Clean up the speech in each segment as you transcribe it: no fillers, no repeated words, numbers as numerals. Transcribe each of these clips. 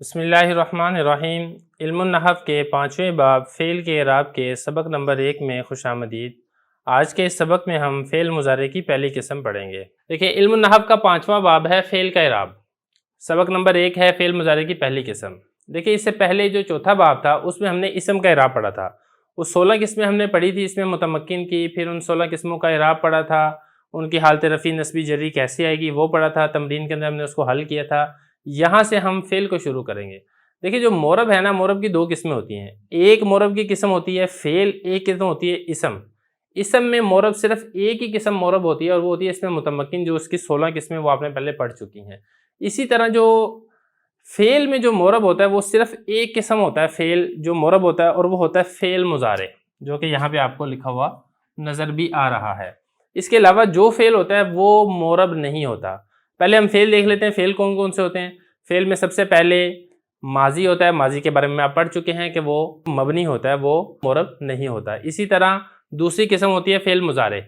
बिस्मिल्लाहिर्रहमानिर्रहीम। इल्मुन नहव के पाँचवें बाब फ़ेल के इराब के सबक नंबर 1 में खुशामदीद। आज के इस सबक में हम फ़ेल मुज़ारे की पहली किस्म पढ़ेंगे। देखिए, इल्मुन नहव का पाँचवां बाब है फ़ेल का इराब। सबक नंबर 1 है फ़ेल मुज़ारे की पहली किस्म। देखिए, इससे पहले जो चौथा बाब था उसमें हमने इसम का इराब पढ़ा था। उस 16 किस्में हमने पढ़ी थी, इसमें मुतमक्किन की, फिर उन 16 किस्मों का इराब पढ़ा था, उनकी हालत रफ़ी नस्बी जरी कैसे आएगी वो पढ़ा था, तमरीन के अंदर हमने उसको हल किया था। यहाँ से हम फ़ेल को शुरू करेंगे। देखिए, जो मोरब है ना, मोरब की दो किस्में होती हैं। एक मोरब की किस्म होती है फ़ेल, एक किस्म होती है इसम। इसम में मोरब सिर्फ एक ही किस्म मोरब होती है और वो होती है इसमें मुतमक्किन, जो उसकी 16 किस्में वो आपने पहले पढ़ चुकी हैं। इसी तरह जो फ़ेल में जो मोरब होता है वो सिर्फ एक किस्म होता है फ़ेल जो मोरब होता है, और वो होता है फ़ेल मुज़ारे, जो कि यहाँ पे आपको लिखा हुआ नज़र भी आ रहा है। इसके अलावा जो फ़ेल होता है वो मोरब नहीं होता। पहले हम फ़ेल देख लेते हैं, फ़ेल कौन कौन से होते हैं। फ़ेल में सबसे पहले माजी होता है। माजी के बारे में आप पढ़ चुके हैं कि वो मबनी होता है, वो मोरब नहीं होता। इसी तरह दूसरी किस्म होती है फ़ेल मुज़ारे।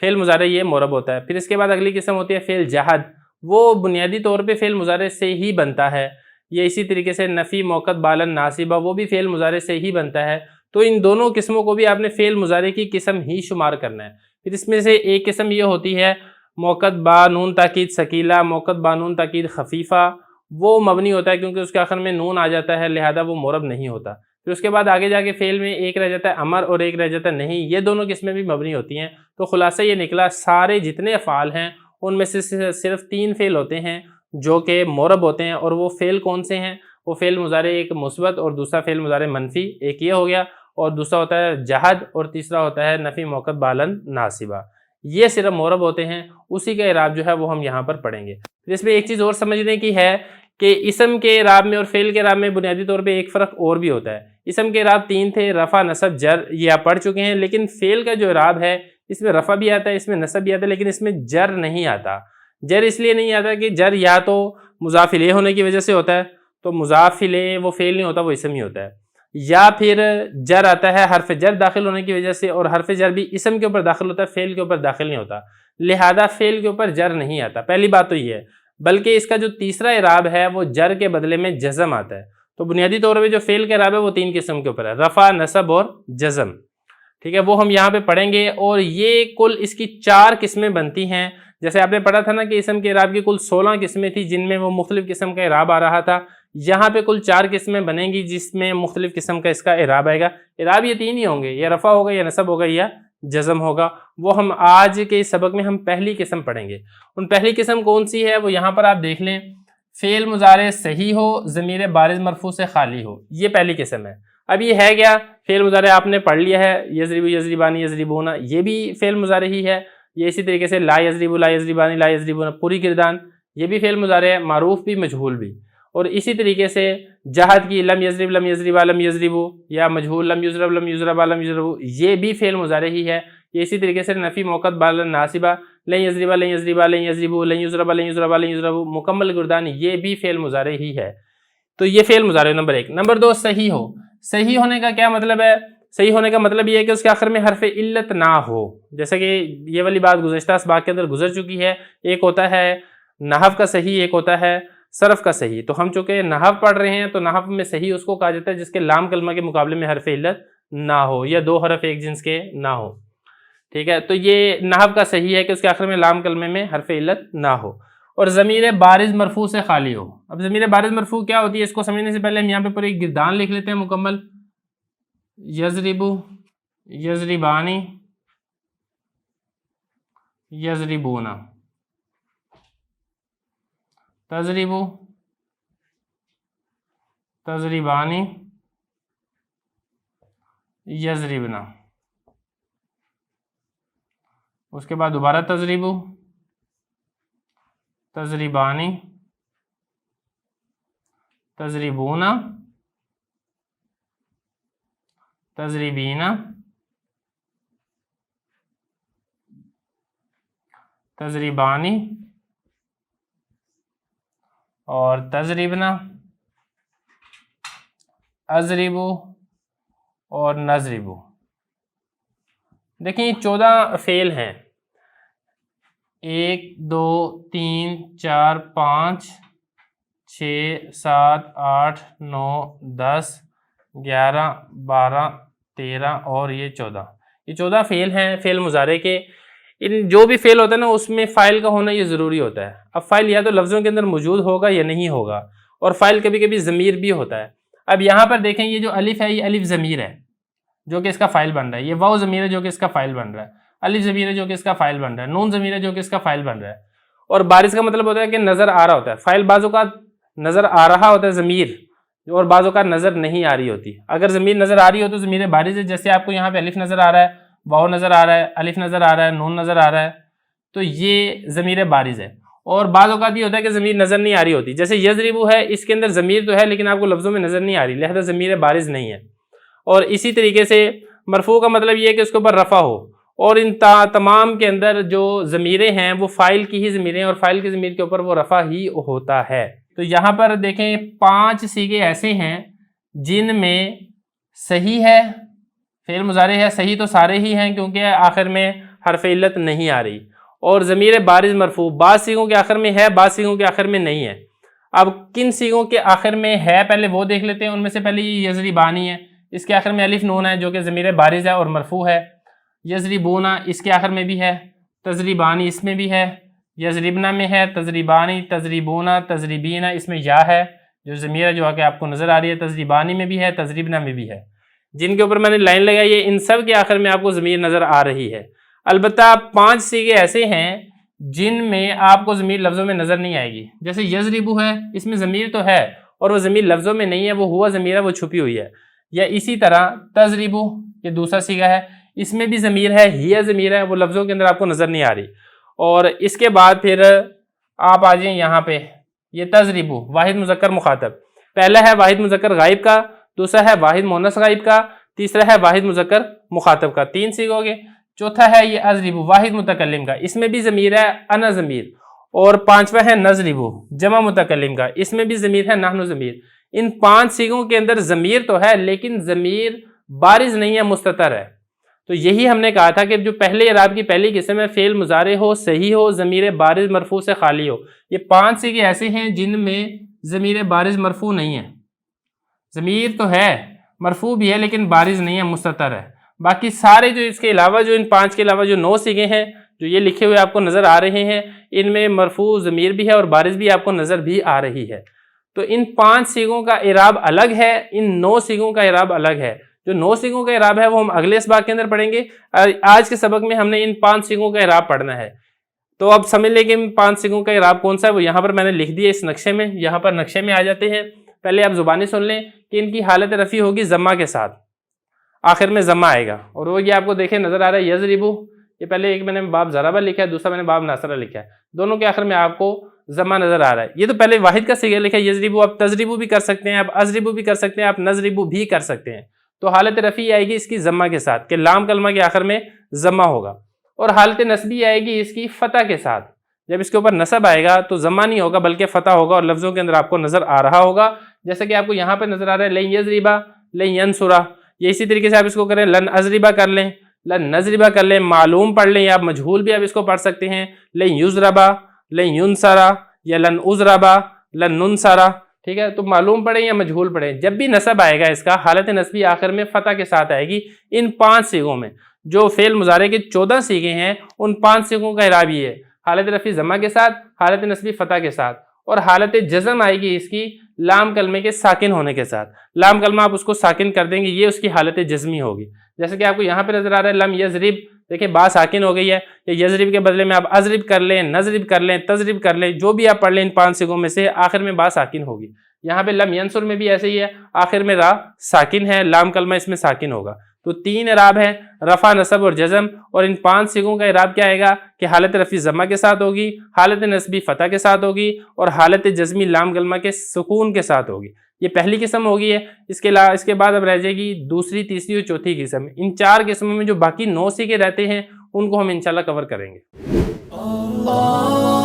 फ़ेल मुज़ारे ये मोरब होता है। फिर इसके बाद अगली किस्म होती है फ़ेल जहद। वो बुनियादी तौर पे फ़ेल मुज़ारे से ही बनता है। ये इसी तरीके से नफ़ी मौक़त बालन नासिबा, वो भी फ़ेल मुज़ारे से ही बनता है। तो इन दोनों किस्मों को भी आपने फ़ेल मुज़ारे की किस्म ही शुमार करना है। फिर इसमें से एक किस्म ये होती है मौक़त बा नून ताकीद सकीला, मौक़त बा नून ताकीद खफ़ीफ़ा। वो मबनी होता है क्योंकि उसके आखिर में नून आ जाता है, लिहाजा वो मोरब नहीं होता। फिर उसके बाद आगे जाके फ़ेल में एक रह जाता है अमर और एक रह जाता है नहीं। ये दोनों किस्में भी मबनी होती हैं। तो खुलासा ये निकला, सारे जितने अफ़आल हैं उनमें से सिर्फ 3 फ़ेल होते हैं जो कि मोरब होते हैं। और वो फ़ेल कौन से हैं? वो फ़ेल मुज़ारे, एक मुस्बत और दूसरा फ़ेल मुज़ारे मनफ़ी। एक ये हो गया, और दूसरा होता है जहद, और तीसरा होता है नफ़ी मौक़त बालन नासिबा। ये सिर्फ मोरब होते हैं। उसी का इराब जो है वो हम यहाँ पर पढ़ेंगे। फिर इसमें एक चीज़ और समझने की है कि इसम के इराब में और फ़ेल के इराब में बुनियादी तौर पे एक फ़र्क और भी होता है। इसम के इराब 3 थे, रफ़ा, नसब, जर, ये आप पढ़ चुके हैं। लेकिन फ़ेल का जो इराब है इसमें रफ़ा भी आता है, इसमें नसब भी आता है, लेकिन इसमें जर नहीं आता। जर इसलिए नहीं आता कि जर या तो मुज़ाफ़ इलैह होने की वजह से होता है, तो मुज़ाफ़ इलैह वो फ़ेल नहीं होता, वो इसम ही होता है। या फिर जर आता है हर्फ़ जर दाखिल होने की वजह से, और हर्फ़ जर भी इसम के ऊपर दाखिल होता है, फ़ेल के ऊपर दाखिल नहीं होता। लिहाजा फ़ेल के ऊपर जर नहीं आता। पहली बात तो ये है। बल्कि इसका जो तीसरा इराब है वो जर के बदले में जज़म आता है। तो बुनियादी तौर पे जो फ़ेल का इराब है वो 3 किस्म के ऊपर है, रफ़ा, नसब और जज़म। ठीक है, वो हम यहाँ पे पढ़ेंगे। और ये कुल इसकी 4 किस्में बनती हैं। जैसे आपने पढ़ा था ना कि इसम के इराब की कुल 16 किस्में थी जिनमें वो मुख्तलिफ किस्म का इराब आ रहा था। यहाँ पे कुल 4 किस्में बनेंगी जिसमें मुख्तलिफ किस्म का इसका इराब आएगा। इराब ये 3 ही होंगे, या रफ़ा होगा, या नसब होगा, या जज़म होगा। वो हम आज के इस सबक में हम पहली किस्म पढ़ेंगे। उन पहली किस्म कौन सी है वो यहाँ पर आप देख लें। फ़ेल मुज़ारे सही हो, ज़मीर बारिज़ मरफ़ू से खाली हो, ये पहली किस्म है। अब ये है क्या? फ़ेल मुज़ारे आपने पढ़ लिया है, यज़रिबु, यज़रिबानी, यज़रिबूना, ये भी फ़ेल मुज़ारे ही है। ये इसी तरीके से ला यज़रिबु, ला यज़रिबानी, ला यज़रिबूना, पूरी किरदान, ये भी फ़ेल मुज़ारे है, मारूफ़ भी मजहूल भी। और इसी तरीके से जहद की लम यज़रिब, लम यज़रिबा, लम यज़रिबू, या मजहूल लम युज़रब, लम युज़रबा, लम युज़रबू, ये भी फ़ेल मुज़ारे ही है। ये इसी तरीके से नफ़ी मौक़त बालन नासिबा, लन यज़रिबा, लन यज़रिबा, लन यज़रिबू, लन युज़रबा, लन युज़रबा, लन युज़रबू, मुकम्मल किरदान, ये भी फ़ेल मुज़ारे ही है। तो ये फ़ेल मुज़ारे नंबर 1। नंबर 2, सही हो। सही होने का क्या मतलब है? सही होने का मतलब ये है कि उसके आखिर में हर्फ़ इल्लत ना हो। जैसे कि ये वाली बात गुज़श्ता असबाक़ के अंदर गुजर चुकी है। एक होता है नहव का सही, एक होता है सरफ़ का सही। तो हम चूँकि नहव पढ़ रहे हैं तो नहव में सही उसको कहा जाता है जिसके लाम कलमा के मुकाबले में हर्फ़ इल्लत ना हो, या 2 हरफ़ एक जिन्स के ना हो। ठीक है, तो ये नहव का सही है कि उसके आखिर में लाम कलमे में हर्फ़ इल्लत ना हो। और ज़मीर बारिज़ मरफ़ू से खाली हो। अब ज़मीर बारिज़ मरफ़ू क्या होती है, इसको समझने से पहले हम यहाँ पे पूरी गिरदान लिख लेते हैं मुकम्मल। यज़रिबु, यज़रिबानी, यज़रिबूना, तज़रिबु, तज़रिबानी, यज़रिबना। उसके बाद दोबारा तज़रिबु, तज़रिबानी, तज़रिबूना, तज़रिबीना, तजरीबानी और तजरीबना, अजरिबू और नजरिबू। देखिए 14 फेल हैं, 1 2 3 4 5 6 7 8 9 10 11 12 13 और ये 14। ये 14 फेल हैं, फेल मुजारे के। इन जो भी फेल होता है ना उसमें फ़ाइल का होना ये ज़रूरी होता है। अब फ़ाइल या तो लफ्ज़ों के अंदर मौजूद होगा या नहीं होगा, और फ़ाइल कभी कभी ज़मीर भी होता है। अब यहाँ पर देखें, ये जो अलिफ़ है ये अलिफ़ ज़मीर है जो कि इसका फ़ाइल बन रहा है, ये वाव ज़मीर है जो कि इसका फ़ाइल बन रहा है, अलिफ़ ज़मीर है जो कि इसका फ़ाइल बन रहा है, नून ज़मीर है जो कि इसका फ़ाइल बन रहा है। और बारिश का मतलब होता है कि नज़र आ रहा होता है। फ़ाइल बाज़ों का नज़र आ रहा होता है ज़मीर, और बाज़ों का नज़र नहीं आ रही होती। अगर ज़मीर नज़र आ रही हो तो ज़मीर बारिश है। जैसे आपको यहाँ पे अलिफ़ नज़र आ रहा है, वाव नज़र आ रहा है, अलिफ़ नज़र आ रहा है, नून नज़र आ रहा है, तो ये ज़मीर बारिज़ है। और बाज़ औक़ात ये होता है कि ज़मीर नज़र नहीं आ रही होती। जैसे यज़रिबू है, इसके अंदर ज़मीर तो है लेकिन आपको लफ्ज़ों में नज़र नहीं आ रही, लिहाजा ज़मीर बारिज़ नहीं है। और इसी तरीके से मरफ़ू का मतलब ये है कि उसके ऊपर रफ़ा हो, और इन तमाम के अंदर जो ज़मीरें हैं वो फ़ाइल की ही ज़मीरें हैं, और फ़ाइल की ज़मीर के ऊपर वो रफ़ा ही होता है। तो यहाँ पर देखें 5 सीगे ऐसे हैं जिनमें सही है, फ़ेल मुज़ारे है, सही तो सारे ही हैं क्योंकि आखिर में हर्फ़ इल्लत नहीं आ रही, और ज़मीर बारिज़ मरफ़ू बाज़ सीगों के आखिर में है, बाज़ सीगों के आखिर में नहीं है। अब किन सीगों के आखिर में है पहले वो देख लेते हैं। उनमें से पहले ये यज़रिबानी है, इसके आखिर में अलिफ़ नून है जो कि ज़मीर बारिज़ है और मरफ़ू है। यज़रिबूना इसके आखिर में भी है, तजरीबानी इसमें भी है, यज़रिबना में है, तजरीबानी, तजरीबूना, तजरीबीना इसमें या है जो ज़मीर है जो कि आपको नज़र आ रही है, तजरीबानी में भी है, तजरीबना में भी है। जिनके ऊपर मैंने लाइन लगाई है इन सब के आखिर में आपको ज़मीर नज़र आ रही है। अलबत्ता 5 सीगे ऐसे हैं जिनमें आपको ज़मीर लफ्ज़ों में नज़र नहीं आएगी। जैसे यज़रिबू है, इसमें ज़मीर तो है और वो ज़मीर लफ्ज़ों में नहीं है, वो हुआ ज़मीर है, वो छुपी हुई है। या इसी तरह तजरिबू, ये दूसरा सीगा है, इसमें भी ज़मीर है, हिया ज़मीर है, वो लफ्ज़ों के अंदर आपको नज़र नहीं आ रही। और इसके बाद फिर आप आ जाएँ यहाँ पे, ये तजरिबू वाहिद मुज़क्कर मुखातब, पहला है वाहिद मुज़क्कर गायब का, दूसरा है वाहिद मुअन्नस गायब का, तीसरा है वाहिद मुज़क्कर मुखातब का, 3 सीगोगे। चौथा है ये अज़रिबू वाहिद मुतकल्लिम का, इसमें भी ज़मीर है अना ज़मीर। और 5वां है नज़रिबू जमा मुतकल्लिम का, इसमें भी ज़मीर है नहनु ज़मीर। इन 5 सीगों के अंदर ज़मीर तो है लेकिन ज़मीर बारिज़ नहीं है, मुस्ततर है। तो यही हमने कहा था कि जो पहले इराब की पहली किस्म है फ़ेल मुज़ारे हो, सही हो, ज़मीर बारिज़ मरफ़ू से खाली हो। ये 5 सीगे ऐसे हैं जिनमें ज़मीर बारिज़ मरफ़ू नहीं है, ज़मीर तो है, मरफ़ू भी है लेकिन बारिज़ नहीं है, मुस्ततर है। बाकी सारे जो इसके अलावा, जो इन 5 के अलावा जो 9 सीगे हैं जो ये लिखे हुए आपको नज़र आ रहे हैं, इनमें मरफ़ू ज़मीर भी है और बारिज़ भी आपको नज़र भी आ रही है। तो इन 5 सीगों का इराब अलग है, इन 9 सीगों का इराब अलग है। जो 9 सीगों का इराब है वो हम अगले इसबाक के अंदर पढ़ेंगे। आज के सबक में हमने इन 5 सीगों का इराब पढ़ना है। तो अब समझ लें कि इन 5 सीगों का इराब कौन सा है, वो यहाँ पर मैंने लिख दिया इस नक्शे में। यहाँ पर नक्शे में आ जाते हैं। पहले आप ज़ुबानी सुन लें कि इनकी हालत रफ़ी होगी ज़म्मा के साथ, आखिर में ज़म्मा आएगा, और वो ये आपको देखें नज़र आ रहा है यज़रिबू। ये पहले एक मैंने बाब ज़राबा लिखा है, दूसरा मैंने बाब नासरा लिखा है, दोनों के आखिर में आपको ज़म्मा नज़र आ रहा है। ये तो पहले वाहिद का सीगा लिखा है यज़रिबू, आप तजरिबू भी कर सकते हैं, आप अज़रिबू भी कर सकते हैं, आप नज़रिबू भी कर सकते हैं। तो हालत रफ़ी आएगी इसकी ज़म्मा के साथ कि लाम कलमा के आखिर में ज़म्मा होगा, और हालत नस्बी आएगी इसकी फ़तह के साथ। जब इसके ऊपर नसब आएगा तो ज़म्मा नहीं होगा बल्कि फ़तह होगा, और लफ्ज़ों के अंदर आपको नज़र आ रहा होगा। जैसे कि आपको यहाँ पर नज़र आ रहा है लन यज़रिबा लन यंसुरा, ये इसी तरीके से आप इसको करें, लन अज़रिबा कर लें, लन नज़रिबा कर लें, मालूम पढ़ लें, या आप मजहूल भी आप इसको पढ़ सकते हैं, लन युज़रबा लन युनसरा या लन उज़रबा लन नुनसरा। ठीक है, तो मालूम पढ़ें या मजहूल पढ़ें, जब भी नसब आएगा इसका हालत नस्बी आखिर में फ़तह के साथ आएगी। इन 5 सीगों में जो फ़ेल मुज़ारे के 14 सीगे हैं, उन 5 सीगों का इराब ये है, हालत रफ़ी ज़म्मा के साथ, हालत नस्बी फ़तह के साथ, और हालत जज़म आएगी इसकी लाम कलमे के साकिन होने के साथ। लाम कलमा आप उसको साकिन कर देंगे, ये उसकी हालत जज़मी होगी। जैसे कि आपको यहाँ पे नज़र आ रहा है लम यज़रिब, देखिए बा साकिन हो गई है, या यज़रिब के बदले में आप अज़रिब कर लें, नज़रिब कर लें, तज़रिब कर लें, जो भी आप पढ़ लें इन 5 सीगों में से आखिर में बा साकिन होगी। यहाँ पे लम यंसुर में भी ऐसे ही है, आखिर में रा साकिन है, लाम कलमा इसमें साकिन होगा। तो 3 इराब है, रफ़ा, नसब और जज़म, और इन 5 सीगों का इराब क्या आएगा कि हालत रफ़ी ज़म्मा के साथ होगी, हालत नस्बी फ़तह के साथ होगी, और हालत जज़मी लाम कलमा के सुकून के साथ होगी। ये पहली किस्म होगी है। इसके बाद अब रह जाएगी दूसरी, तीसरी और चौथी किस्म। इन 4 किस्मों में जो बाकी 9 सीगे रहते हैं उनको हम इंशाल्लाह कवर करेंगे। अल्लाह।